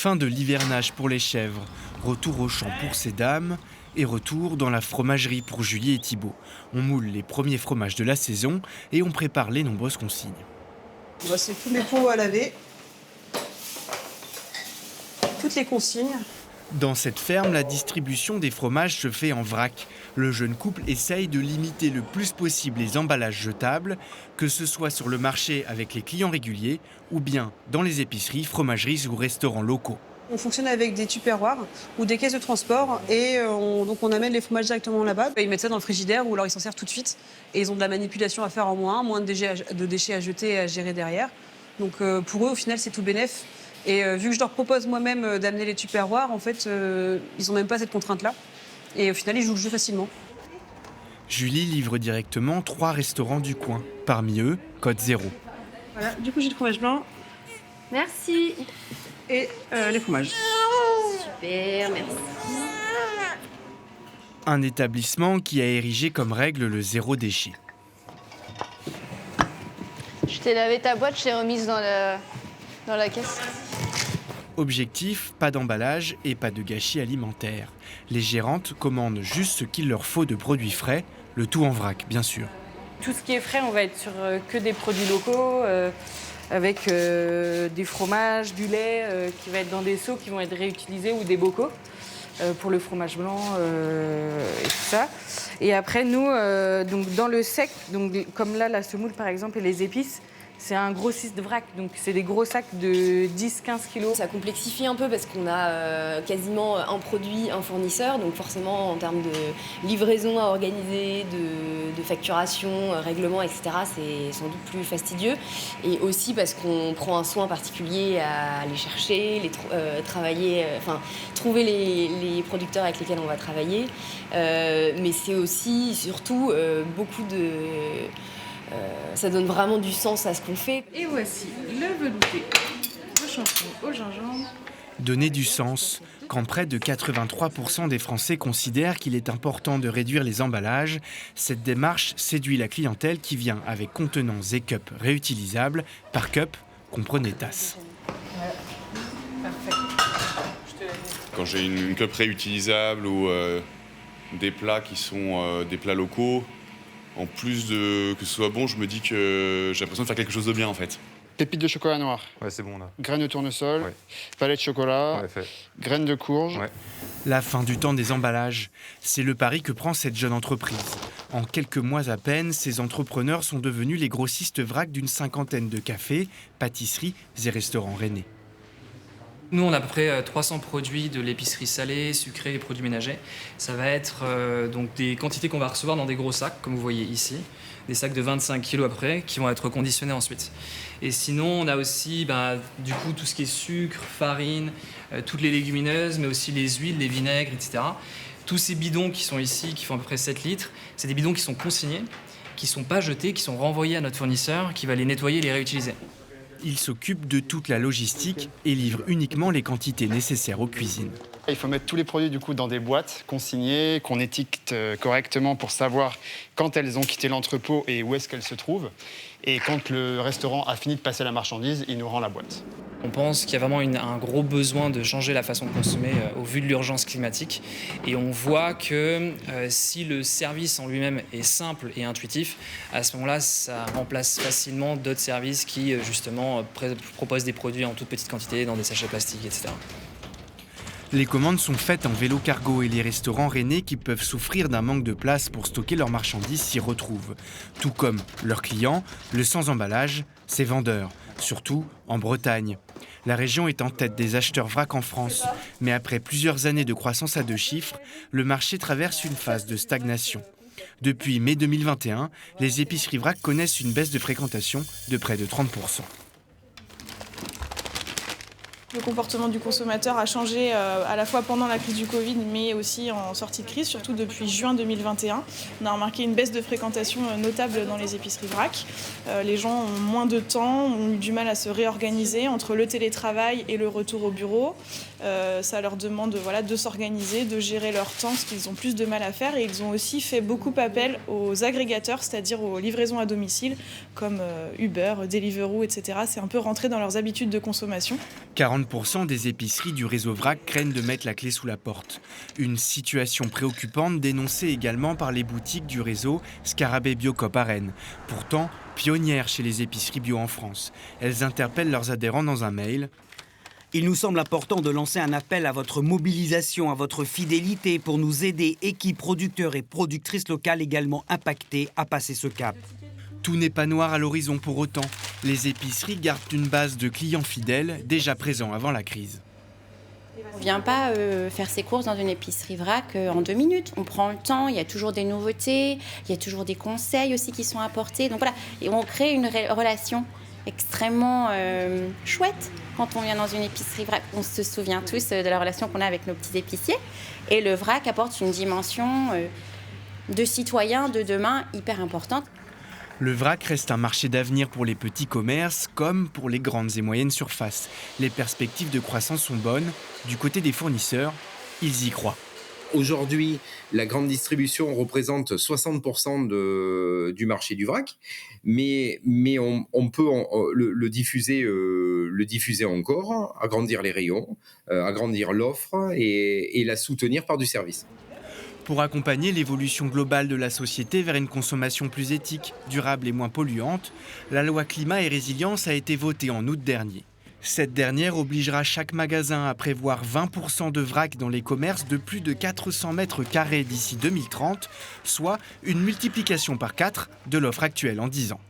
Fin de l'hivernage pour les chèvres, retour au champ pour ces dames et retour dans la fromagerie pour Julie et Thibaut. On moule les premiers fromages de la saison et on prépare les nombreuses consignes. Voici tous les pots à laver, toutes les consignes. Dans cette ferme, la distribution des fromages se fait en vrac. Le jeune couple essaye de limiter le plus possible les emballages jetables, que ce soit sur le marché avec les clients réguliers ou bien dans les épiceries, fromageries ou restaurants locaux. On fonctionne avec des tupperwares ou des caisses de transport et donc on amène les fromages directement là-bas. Ils mettent ça dans le frigidaire ou alors ils s'en servent tout de suite et ils ont de la manipulation à faire en moins de déchets à jeter et à gérer derrière. Donc pour eux, au final, c'est tout bénef. Et vu que je leur propose moi-même d'amener les tupperwares, en fait, ils n'ont même pas cette contrainte-là. Et au final, ils jouent le jeu facilement. Julie livre directement 3 restaurants du coin. Parmi eux, Code Zéro. Voilà, du coup, j'ai le fromage blanc. Merci. Et les fromages. Super, merci. Un établissement qui a érigé comme règle le zéro déchet. Je t'ai lavé ta boîte, je t'ai remise dans la caisse. Objectif, pas d'emballage et pas de gâchis alimentaire. Les gérantes commandent juste ce qu'il leur faut de produits frais, le tout en vrac, bien sûr. Tout ce qui est frais, on va être sur que des produits locaux, avec des fromages, du lait qui va être dans des seaux qui vont être réutilisés ou des bocaux pour le fromage blanc et tout ça. Et après, nous, donc dans le sec, donc, comme là, la semoule par exemple et les épices, c'est un grossiste vrac, donc c'est des gros sacs de 10-15 kilos. Ça complexifie un peu parce qu'on a quasiment un produit, un fournisseur, donc forcément en termes de livraison à organiser, de facturation, règlement, etc., c'est sans doute plus fastidieux. Et aussi parce qu'on prend un soin particulier à aller chercher, trouver les producteurs avec lesquels on va travailler. Mais c'est aussi, surtout, beaucoup de... ça donne vraiment du sens à ce qu'on fait. Et voici le velouté, le champignon au gingembre. Donner du sens. Quand près de 83% des Français considèrent qu'il est important de réduire les emballages, cette démarche séduit la clientèle qui vient avec contenants et cups réutilisables. Par cup, comprenez tasse. Quand j'ai une cup réutilisable ou des plats qui sont des plats locaux, en plus de que ce soit bon, je me dis que j'ai l'impression de faire quelque chose de bien en fait. Pépites de chocolat noir. Ouais, c'est bon là. Graines de tournesol. Ouais. Palette de chocolat. Ouais, fait. Graines de courge. Ouais. La fin du temps des emballages, c'est le pari que prend cette jeune entreprise. En quelques mois à peine, ces entrepreneurs sont devenus les grossistes vrac d'une 50aine de cafés, pâtisseries et restaurants rennais. Nous, on a à peu près 300 produits de l'épicerie salée, sucrée et produits ménagers. Ça va être donc des quantités qu'on va recevoir dans des gros sacs, comme vous voyez ici. Des sacs de 25 kg après, qui vont être conditionnés ensuite. Et sinon, on a aussi du coup, tout ce qui est sucre, farine, toutes les légumineuses, mais aussi les huiles, les vinaigres, etc. Tous ces bidons qui sont ici, qui font à peu près 7 litres, c'est des bidons qui sont consignés, qui ne sont pas jetés, qui sont renvoyés à notre fournisseur, qui va les nettoyer et les réutiliser. Il s'occupe de toute la logistique et livre uniquement les quantités nécessaires aux cuisines. Il faut mettre tous les produits du coup dans des boîtes consignées, qu'on étiquette correctement pour savoir quand elles ont quitté l'entrepôt et où est-ce qu'elles se trouvent. Et quand le restaurant a fini de passer la marchandise, il nous rend la boîte. On pense qu'il y a vraiment un gros besoin de changer la façon de consommer au vu de l'urgence climatique. Et on voit que si le service en lui-même est simple et intuitif, à ce moment-là, ça remplace facilement d'autres services qui, justement, proposent des produits en toute petite quantité dans des sachets plastiques, etc. Les commandes sont faites en vélo cargo et les restaurants rennais qui peuvent souffrir d'un manque de place pour stocker leurs marchandises s'y retrouvent. Tout comme leurs clients, le sans-emballage, ses vendeurs, surtout en Bretagne. La région est en tête des acheteurs vrac en France, mais après plusieurs années de croissance à 2 chiffres, le marché traverse une phase de stagnation. Depuis mai 2021, les épiceries vrac connaissent une baisse de fréquentation de près de 30%. Le comportement du consommateur a changé à la fois pendant la crise du Covid, mais aussi en sortie de crise, surtout depuis juin 2021. On a remarqué une baisse de fréquentation notable dans les épiceries vrac. Les gens ont moins de temps, ont eu du mal à se réorganiser entre le télétravail et le retour au bureau. Ça leur demande de s'organiser, de gérer leur temps, ce qu'ils ont plus de mal à faire. Et ils ont aussi fait beaucoup appel aux agrégateurs, c'est-à-dire aux livraisons à domicile, comme Uber, Deliveroo, etc. C'est un peu rentré dans leurs habitudes de consommation. 40% 50% des épiceries du réseau VRAC craignent de mettre la clé sous la porte. Une situation préoccupante dénoncée également par les boutiques du réseau Scarabée Biocoop à Rennes. Pourtant, pionnières chez les épiceries bio en France. Elles interpellent leurs adhérents dans un mail. Il nous semble important de lancer un appel à votre mobilisation, à votre fidélité pour nous aider, équipes producteurs et productrices locales également impactées, à passer ce cap. Tout n'est pas noir à l'horizon pour autant. Les épiceries gardent une base de clients fidèles déjà présents avant la crise. On ne vient pas faire ses courses dans une épicerie vrac en 2 minutes. On prend le temps, il y a toujours des nouveautés, il y a toujours des conseils aussi qui sont apportés. Donc voilà, et on crée une relation extrêmement chouette quand on vient dans une épicerie vrac. On se souvient tous de la relation qu'on a avec nos petits épiciers. Et le vrac apporte une dimension de citoyen de demain hyper importante. Le vrac reste un marché d'avenir pour les petits commerces comme pour les grandes et moyennes surfaces. Les perspectives de croissance sont bonnes. Du côté des fournisseurs, ils y croient. Aujourd'hui, la grande distribution représente 60% du marché du vrac, mais on peut le diffuser encore, agrandir les rayons, agrandir l'offre et la soutenir par du service. Pour accompagner l'évolution globale de la société vers une consommation plus éthique, durable et moins polluante, la loi climat et résilience a été votée en août dernier. Cette dernière obligera chaque magasin à prévoir 20% de vrac dans les commerces de plus de 400 mètres carrés d'ici 2030, soit une multiplication par 4 de l'offre actuelle en 10 ans.